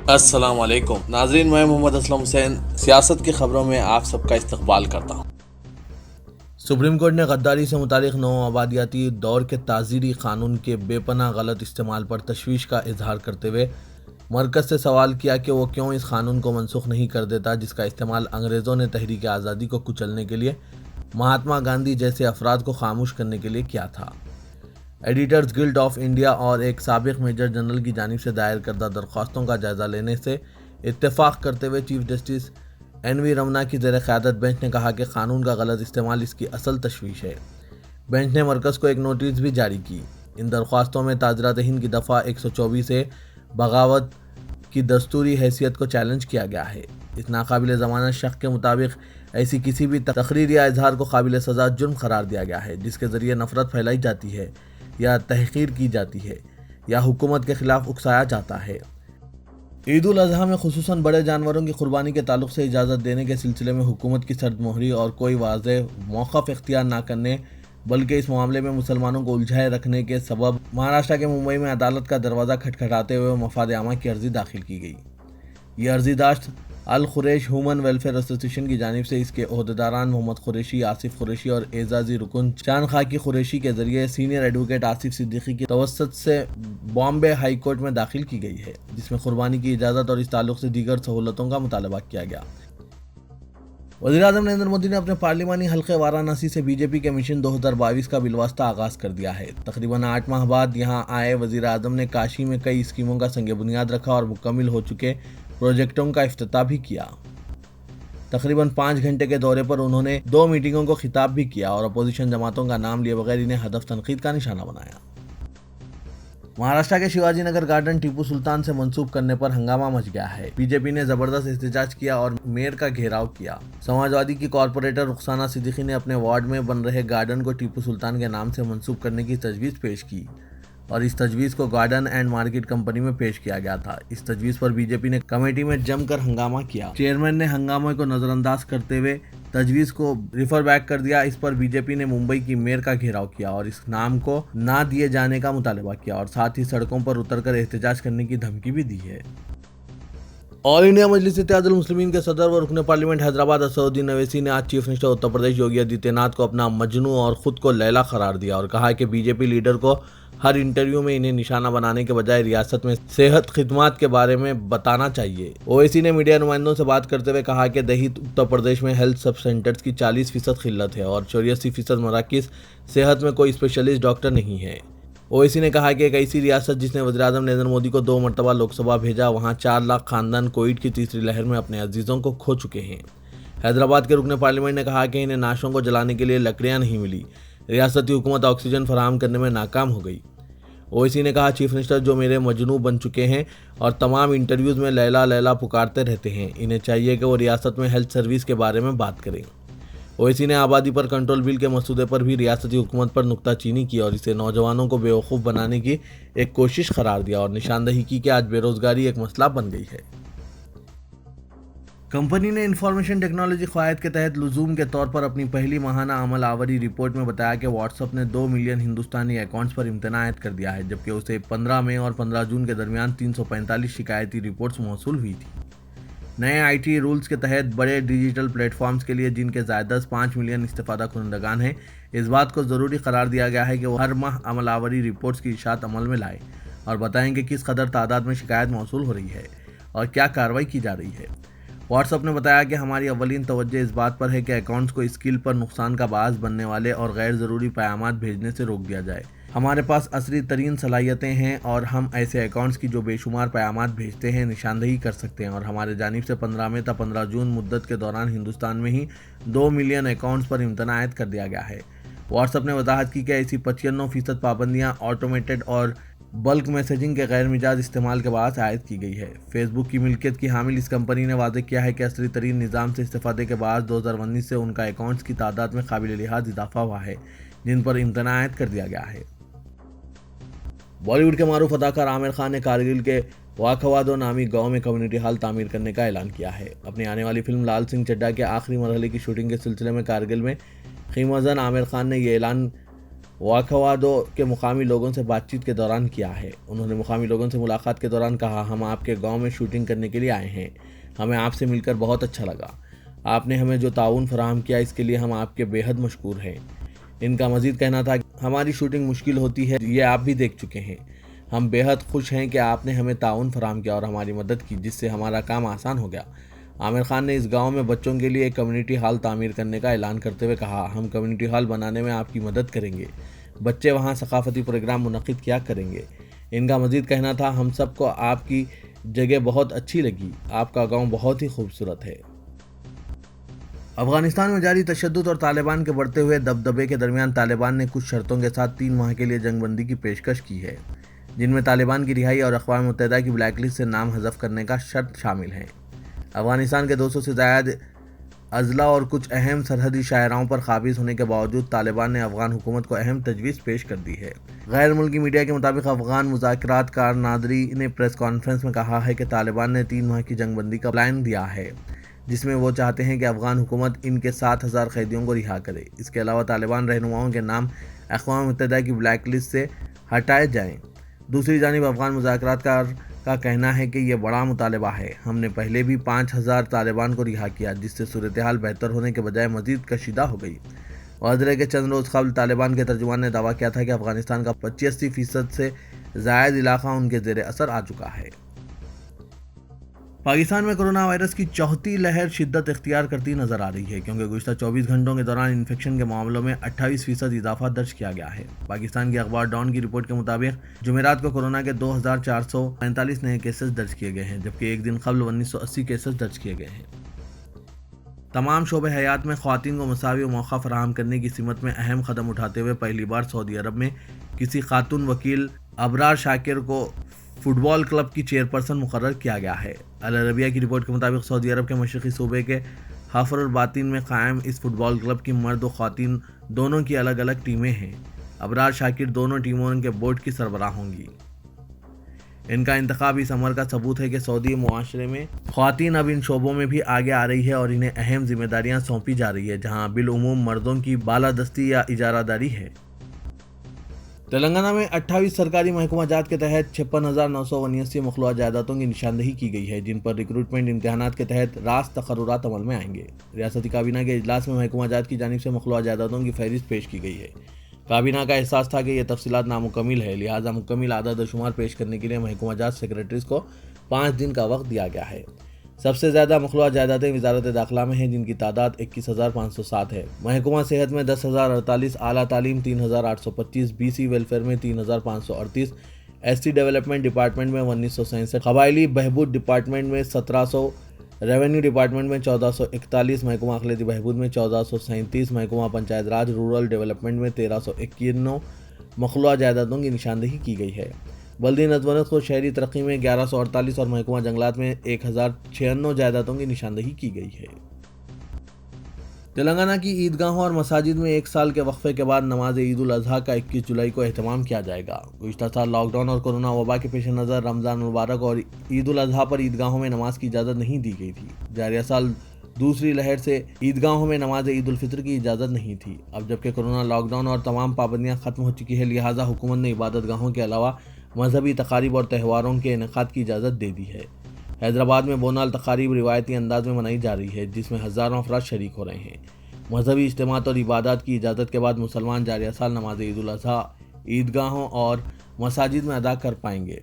السلام علیکم ناظرین، میں محمد اسلم حسین سیاست کی خبروں میں آپ سب کا استقبال کرتا ہوں۔ سپریم کورٹ نے غداری سے متعلق نو آبادیاتی دور کے تعزیری قانون کے بے پناہ غلط استعمال پر تشویش کا اظہار کرتے ہوئے مرکز سے سوال کیا کہ وہ کیوں اس قانون کو منسوخ نہیں کر دیتا جس کا استعمال انگریزوں نے تحریک آزادی کو کچلنے کے لیے مہاتما گاندھی جیسے افراد کو خاموش کرنے کے لیے کیا تھا۔ ایڈیٹرز گلڈ آف انڈیا اور ایک سابق میجر جنرل کی جانب سے دائر کردہ درخواستوں کا جائزہ لینے سے اتفاق کرتے ہوئے چیف جسٹس این وی رمنا کی زیر قیادت بینچ نے کہا کہ قانون کا غلط استعمال اس کی اصل تشویش ہے۔ بینچ نے مرکز کو ایک نوٹس بھی جاری کی۔ ان درخواستوں میں تعزیرات ہند کی دفعہ 124 سے بغاوت کی دستوری حیثیت کو چیلنج کیا گیا ہے۔ اس ناقابل ضمانت شق کے مطابق ایسی کسی بھی تقریر یا اظہار کو قابل سزا جرم قرار دیا گیا ہے جس کے ذریعے نفرت پھیلائی جاتی ہے یا تحقیر کی جاتی ہے یا حکومت کے خلاف اکسایا جاتا ہے۔ عید الاضحیٰ میں خصوصاً بڑے جانوروں کی قربانی کے تعلق سے اجازت دینے کے سلسلے میں حکومت کی سرد مہری اور کوئی واضح موقف اختیار نہ کرنے بلکہ اس معاملے میں مسلمانوں کو الجھائے رکھنے کے سبب مہاراشٹر کے ممبئی میں عدالت کا دروازہ کھٹکھٹاتے ہوئے مفاد عامہ کی عرضی داخل کی گئی۔ یہ عرضی داشت القریش ہیومن ویلفیئر ایسوسی کی جانب سے اس کے عہدیداران محمد قریشی، آصف قریشی اور اعزازی رکن چاند خاکی قریشی کے ذریعے سینئر ایڈوکیٹ آصف صدیقی کی توسط سے بامبے ہائی کورٹ میں داخل کی گئی ہے، جس میں قربانی کی اجازت اور اس تعلق سے دیگر سہولتوں کا مطالبہ کیا گیا۔ وزیراعظم نریندر مودی نے اپنے پارلیمانی حلقے وارانسی سے بی جے پی کے مشن 2022 کا بالواسطہ آغاز کر دیا ہے۔ تقریباً 8 ماہ بعد یہاں آئے وزیراعظم نے کاشی میں کئی اسکیموں کا سنگ بنیاد رکھا اور مکمل ہو چکے پروجیکٹوں کا افتتاح بھی کیا۔ تقریباً 5 گھنٹے کے دورے پر انہوں نے 2 میٹنگوں کو خطاب بھی کیا اور اپوزیشن جماعتوں کا نام لیے بغیر انہیں ہدف تنقید کا نشانہ بنایا۔ مہاراشٹر کے شیواجی نگر گارڈن ٹیپو سلطان سے منسوب کرنے پر ہنگامہ مچ گیا ہے۔ بی جے پی نے زبردست احتجاج کیا اور میئر کا گھیراؤ کیا۔ سماجوادی کی کارپوریٹر رخسانہ صدیقی نے اپنے وارڈ میں بن رہے گارڈن کو ٹیپو سلطان کے نام سے منسوب کرنے کی تجویز پیش کی اور اس تجویز کو گارڈن اینڈ مارکیٹ کمپنی میں پیش کیا گیا تھا۔ اس تجویز پر بی جے پی نے کمیٹی میں جم کر ہنگامہ کیا۔ چیئرمین نے ہنگامے کو نظر انداز کرتے ہوئے تجویز کو ریفر بیک کر دیا۔ اس پر بی جے پی نے ممبئی کی میئر کا گھیراؤ کیا اور اس نام کو نہ دیے جانے کا مطالبہ کیا اور ساتھ ہی سڑکوں پر اتر کر احتجاج کرنے کی دھمکی بھی دی ہے۔ آل انڈیا مجلس اتحاد المسلمین کے صدر و رکن پارلیمنٹ حیدرآباد اسدالدین اویسی نے آج چیف منسٹر اتر پردیش یوگی آدتیہ ناتھ کو اپنا مجنوں اور خود کو لیلا قرار دیا اور کہا کہ بی جے پی لیڈر کو ہر انٹرویو میں انہیں نشانہ بنانے کے بجائے ریاست میں صحت خدمات کے بارے میں بتانا چاہیے۔ اویسی نے میڈیا نمائندوں سے بات کرتے ہوئے کہا کہ دیہی اتر پردیش میں ہیلتھ سب سینٹرز کی 40% قلت ہے اور 84% مراکز صحت میں کوئی اسپیشلسٹ ڈاکٹر نہیں ہے۔ اویسی نے کہا کہ ایک ایسی ریاست جس نے وزیراعظم نریندر مودی کو 2 مرتبہ لوک سبھا بھیجا، وہاں 4 لاکھ خاندان کووڈ کی تیسری لہر میں اپنے عزیزوں کو کھو چکے ہیں۔ حیدرآباد کے رکن پارلیمنٹ نے کہا کہ انہیں نعشوں کو جلانے کے لیے لکڑیاں نہیں ملی، ریاستی حکومت آکسیجن فراہم کرنے میں ناکام ہو گئی۔ اویسی نے کہا چیف منسٹر جو میرے مجنوں بن چکے ہیں اور تمام انٹرویوز میں لیلا لیلا پکارتے رہتے ہیں، انہیں چاہیے کہ وہ ریاست میں ہیلتھ سروس کے بارے میں بات کریں۔ اویسی نے آبادی پر کنٹرول بل کے مسودے پر بھی ریاستی حکومت پر نکتہ چینی کی اور اسے نوجوانوں کو بیوقوف بنانے کی ایک کوشش قرار دیا اور نشاندہی کی کہ آج بے روزگاری ایک مسئلہ بن گئی ہے۔ کمپنی نے انفارمیشن ٹیکنالوجی قواعد کے تحت لزوم کے طور پر اپنی پہلی ماہانہ عمل آوری رپورٹ میں بتایا کہ واٹس ایپ نے 2 ملین ہندوستانی اکاؤنٹس پر امتناع عائد کر دیا ہے، جبکہ اسے 15 مئی اور 15 جون کے درمیان 345 شکایتی رپورٹس موصول ہوئی تھیں۔ نئے آئی ٹی رولز کے تحت بڑے ڈیجیٹل پلیٹ فارمز کے لیے جن کے زائدہ 5 ملین استفادہ کنندگان ہیں، اس بات کو ضروری قرار دیا گیا ہے کہ وہ ہر ماہ عمل آوری رپورٹس کی اشاعت عمل میں لائیں اور بتائیں کہ کس قدر تعداد میں شکایت موصول ہو رہی ہے اور کیا کارروائی کی جا رہی ہے۔ واٹس ایپ نے بتایا کہ ہماری اولین توجہ اس بات پر ہے کہ اکاؤنٹس کو اسکل پر نقصان کا باعث بننے والے اور غیر ضروری پیغامات بھیجنے سے روک دیا جائے۔ ہمارے پاس عصری ترین صلاحیتیں ہیں اور ہم ایسے اکاؤنٹس کی جو بے شمار پیغامات بھیجتے ہیں نشاندہی کر سکتے ہیں اور ہمارے جانب سے 15 مئی تا 15 جون مدت کے دوران ہندوستان میں ہی 2 ملین اکاؤنٹس پر امتناع عائد کر دیا گیا ہے۔ واٹس ایپ نے وضاحت کی کہ ایسی 95% پابندیاں آٹومیٹڈ اور بلک میسیجنگ کے غیر مجاز استعمال کے باعث عائد کی گئی ہے۔ فیس بک کی ملکیت کی حامل اس کمپنی نے واضح کیا ہے کہ عصری ترین نظام سے استفادے کے باعث 2019 سے ان کا اکاؤنٹس کی تعداد میں قابل لحاظ اضافہ ہوا ہے جن پر امتناع عائد کر دیا گیا ہے۔ بالی ووڈ کے معروف اداکار عامر خان نے کارگل کے واکھوادو نامی گاؤں میں کمیونٹی ہال تعمیر کرنے کا اعلان کیا ہے۔ اپنی آنے والی فلم لال سنگھ چڈھا کے آخری مرحلے کی شوٹنگ کے سلسلے میں کارگل میں خیمہ زن عامر خان نے یہ اعلان واکھوادو کے مقامی لوگوں سے بات چیت کے دوران کیا ہے۔ انہوں نے مقامی لوگوں سے ملاقات کے دوران کہا، ہم آپ کے گاؤں میں شوٹنگ کرنے کے لیے آئے ہیں، ہمیں آپ سے مل کر بہت اچھا لگا، آپ نے ہمیں جو تعاون فراہم کیا اس کے لیے ہم آپ کے بے حد مشکور ہیں۔ ان کا مزید کہنا تھا کہ ہماری شوٹنگ مشکل ہوتی ہے، یہ آپ بھی دیکھ چکے ہیں، ہم بے حد خوش ہیں کہ آپ نے ہمیں تعاون فراہم کیا اور ہماری مدد کی، جس سے ہمارا کام آسان ہو گیا۔ عامر خان نے اس گاؤں میں بچوں کے لیے ایک کمیونٹی ہال تعمیر کرنے کا اعلان کرتے ہوئے کہا، ہم کمیونٹی ہال بنانے میں آپ کی مدد کریں گے، بچے وہاں ثقافتی پروگرام منعقد کیا کریں گے۔ ان کا مزید کہنا تھا، ہم سب کو آپ کی جگہ بہت اچھی لگی، آپ کا گاؤں بہت ہی خوبصورت ہے۔ افغانستان میں جاری تشدد اور طالبان کے بڑھتے ہوئے دبدبے کے درمیان طالبان نے کچھ شرطوں کے ساتھ 3 ماہ کے لیے جنگ بندی کی پیشکش کی ہے، جن میں طالبان کی رہائی اور اقوام متحدہ کی بلیک لسٹ سے نام حذف کرنے کا شرط شامل ہے۔ افغانستان کے 200 سے زائد اضلاع اور کچھ اہم سرحدی شاہراہوں پر قابض ہونے کے باوجود طالبان نے افغان حکومت کو اہم تجویز پیش کر دی ہے۔ غیر ملکی میڈیا کے مطابق افغان مذاکرات کار نادری نے پریس کانفرنس میں کہا ہے کہ طالبان نے 3 ماہ کی جنگ بندی کا پلان دیا ہے، جس میں وہ چاہتے ہیں کہ افغان حکومت ان کے 7,000 قیدیوں کو رہا کرے۔ اس کے علاوہ طالبان رہنماؤں کے نام اقوام متحدہ کی بلیک لسٹ سے ہٹائے جائیں۔ دوسری جانب افغان مذاکرات کار کا کہنا ہے کہ یہ بڑا مطالبہ ہے، ہم نے پہلے بھی 5,000 طالبان کو رہا کیا، جس سے صورتحال بہتر ہونے کے بجائے مزید کشیدہ ہو گئی۔ واضح ہے کہ چند روز قبل طالبان کے ترجمان نے دعویٰ کیا تھا کہ افغانستان کا 85% سے زائد علاقہ ان کے زیر اثر آ چکا ہے۔ پاکستان میں کرونا وائرس کی چوتھی لہر شدت اختیار کرتی نظر آ رہی ہے، کیونکہ گزشتہ 24 گھنٹوں کے دوران انفیکشن کے معاملوں میں 28% اضافہ درج کیا گیا ہے۔ پاکستان کی اخبار ڈان کی رپورٹ کے مطابق جمعرات کو کورونا کے 2,445 نئے کیسز درج کیے گئے ہیں، جبکہ ایک دن قبل 1980 کیسز درج کیے گئے ہیں۔ تمام شعبہ حیات میں خواتین کو مساوی موقع فراہم کرنے کی سمت میں اہم قدم اٹھاتے ہوئے پہلی بار سعودی عرب میں کسی خاتون وکیل ابرار شاکر کو فٹ بال کلب کی چیئرپرسن مقرر کیا گیا ہے۔ العربیہ کی رپورٹ کے مطابق سعودی عرب کے مشرقی صوبے کے حفر الباطن میں قائم اس فٹ بال کلب کی مرد و خواتین دونوں کی الگ الگ ٹیمیں ہیں۔ ابرار شاکر دونوں ٹیموں کے بورڈ کی سربراہ ہوں گی۔ ان کا انتخاب اس امر کا ثبوت ہے کہ سعودی معاشرے میں خواتین اب ان شعبوں میں بھی آگے آ رہی ہے اور انہیں اہم ذمہ داریاں سونپی جا رہی ہے، جہاں بالعموم مردوں کی بالادستی یا اجارہ داری ہے۔ تلنگانہ میں 28 سرکاری محکمہ جات کے تحت 56,979 مخلوعہ جائیدادوں کی نشاندہی کی گئی ہے، جن پر ریکروٹمنٹ امتحانات کے تحت راست تقررات عمل میں آئیں گے۔ ریاستی کابینہ کے اجلاس میں محکمہ جات کی جانب سے مخلوعہ جائیدادوں کی فہرست پیش کی گئی ہے۔ کابینہ کا احساس تھا کہ یہ تفصیلات نامکمل ہے، لہٰذا مکمل اعداد و شمار پیش کرنے کے لیے محکمہ جات سیکریٹریز کو 5 دن کا وقت دیا گیا ہے۔ سب سے زیادہ مخلوعہ جائیدادیں وزارت داخلہ میں ہیں، جن کی تعداد 21,507 ہے۔ محکمہ صحت میں 10,048، اعلیٰ تعلیم 3,825، بی سی ویلفیئر میں 3,538، ایس ٹی ڈیولپمنٹ ڈپارٹمنٹ میں 1,967، قبائلی بہبود ڈپارٹمنٹ میں 1,700، ریونیو ڈپارٹمنٹ میں 1,441، محکمہ اقلیتی بہبود میں 1,437، محکمہ پنچایت راج رورل ڈیولپمنٹ میں 1,391 مخلوعہ جائیدادوں کی نشاندہی کی گئی ہے۔ بلدی نظم و نسق و شہری ترقی میں 1,148 اور محکمہ جنگلات میں 1,096 جائیدادوں کی نشاندہی کی گئی ہے۔ تلنگانہ کی عیدگاہوں اور مساجد میں 1 سال کے وقفے کے بعد نماز عید الاضحیٰ کا 21 جولائی کو اہتمام کیا جائے گا۔ گزشتہ سال لاک ڈاؤن اور کورونا وبا کے پیش نظر رمضان المبارک اور عید الاضحیٰ پر عیدگاہوں میں نماز کی اجازت نہیں دی گئی تھی۔ جاریہ سال دوسری لہر سے عیدگاہوں میں نماز عید الفطر کی اجازت نہیں تھی۔ اب جبکہ کورونا لاک ڈاؤن اور تمام پابندیاں ختم ہو چکی ہے، لہٰذا حکومت نے عبادت گاہوں کے علاوہ مذہبی تقاریب اور تہواروں کے انعقاد کی اجازت دے دی ہے۔ حیدرآباد میں بونال تقاریب روایتی انداز میں منائی جا رہی ہے، جس میں ہزاروں افراد شریک ہو رہے ہیں۔ مذہبی اجتماعات اور عبادات کی اجازت کے بعد مسلمان جاریہ سال نماز عید الاضحیٰ عیدگاہوں اور مساجد میں ادا کر پائیں گے۔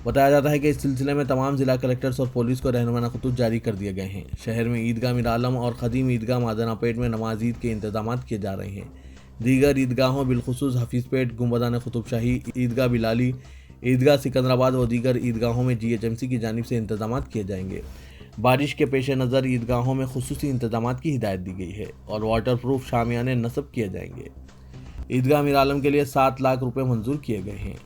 بتایا جاتا ہے کہ اس سلسلے میں تمام ضلع کلکٹرز اور پولیس کو رہنمانہ خطوط جاری کر دیے گئے ہیں۔ شہر میں عیدگاہ میر عالم اور قدیم عیدگاہ مادنا پیٹ میں نماز عید کے انتظامات کیے جا رہے ہیں۔ دیگر عیدگاہوں بالخصوص حفیظ پیٹ، گنبدان قطب شاہی، عیدگاہ بلالی، عیدگاہ سکندرآباد و دیگر عیدگاہوں میں GHMC کی جانب سے انتظامات کیے جائیں گے۔ بارش کے پیش نظر عیدگاہوں میں خصوصی انتظامات کی ہدایت دی گئی ہے اور واٹر پروف شامیانے نصب کیے جائیں گے۔ عیدگاہ میر عالم کے لیے 7 لاکھ روپے منظور کیے گئے ہیں۔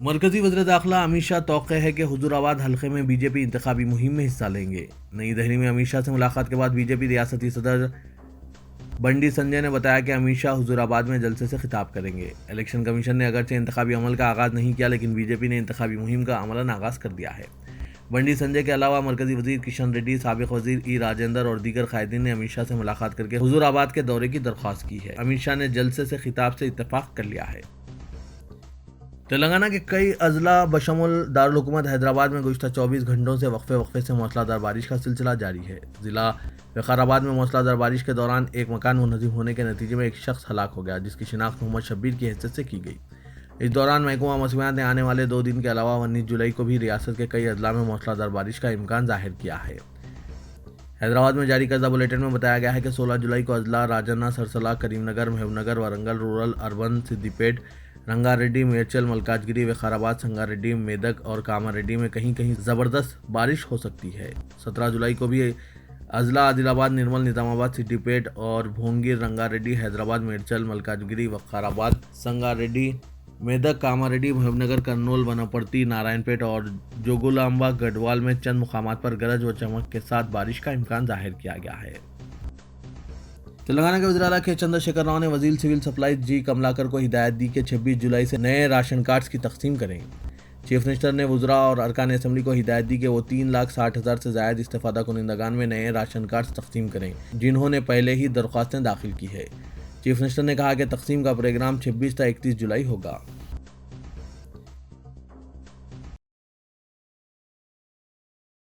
مرکزی وزیر داخلہ امت شاہ توقع ہے کہ حضور آباد حلقے میں BJP انتخابی مہم میں حصہ لیں گے۔ نئی دہلی میں امت شاہ سے ملاقات کے بعد BJP ریاستی صدر بنڈی سنجے نے بتایا کہ امت شاہ حضور آباد میں جلسے سے خطاب کریں گے۔ الیکشن کمیشن نے اگرچہ انتخابی عمل کا آغاز نہیں کیا، لیکن BJP نے انتخابی مہم کا عملاً آغاز کر دیا ہے۔ بنڈی سنجے کے علاوہ مرکزی وزیر کشن ریڈی، سابق وزیر ای راجندر اور دیگر قائدین نے امت شاہ سے ملاقات کر کے حضور آباد کے دورے کی درخواست کی ہے۔ امت شاہ نے جلسے سے خطاب سے اتفاق کر لیا ہے۔ تلنگانہ کے کئی اضلاع بشمول دارالحکومت حیدرآباد میں گزشتہ 24 گھنٹوں سے وقفے سے موسلا دھار بارش کا سلسلہ جاری ہے۔ ضلع وقارآباد میں موسلا دھار بارش کے دوران ایک مکان منہدم ہونے کے نتیجے میں ایک شخص ہلاک ہو گیا، جس کی شناخت محمد شبیر کی حیثیت سے کی گئی۔ اس دوران محکمہ موسمیات نے آنے والے 2 دن کے علاوہ 19 جولائی کو بھی ریاست کے کئی اضلاع میں موسلا دھار بارش کا امکان ظاہر کیا ہے۔ حیدرآباد میں جاری کردہ بلیٹن میں بتایا گیا ہے کہ 16 جولائی کو اضلاع راجنا، سرسلہ، کریم نگر، محبوب نگر، وارنگل رورل، اربن، سدی پیٹ، رنگا ریڈی، میرچل، ملکاجگیری، وقارآباد، سنگا ریڈی، میدک اور کاما ریڈی میں کہیں کہیں زبردست بارش ہو سکتی ہے۔ 17 جولائی کو بھی اضلاع عادل آباد، نرمل، نظام آباد، سٹی پیٹ اور بھونگیر، رنگا ریڈی، حیدرآباد، میرچل، ملکاجگیری، وقارآباد، سنگا ریڈی، میدک، کاما ریڈی، محبوب نگر، کرنول، بناپرتی، نارائن پیٹ اور جوگولامبا گڑھوال میں چند مقامات پر گرج و چمک کے ساتھ بارش کا امکان ظاہر کیا گیا ہے۔ تلنگانہ کے وزیر اعلیٰ کے چندر شیکھر راؤ نے وزیر سول سپلائز جی کملاکر کو ہدایت دی کہ 26 جولائی سے نئے راشن کارڈز کی تقسیم کریں۔ چیف منسٹر نے وزراء اور ارکان اسمبلی کو ہدایت دی کہ وہ 3,60,000 سے زائد استفادہ کنندگان میں نئے راشن کارڈز تقسیم کریں، جنہوں نے پہلے ہی درخواستیں داخل کی ہے۔ چیف منسٹر نے کہا کہ تقسیم کا پروگرام 26 تا 31 جولائی ہوگا۔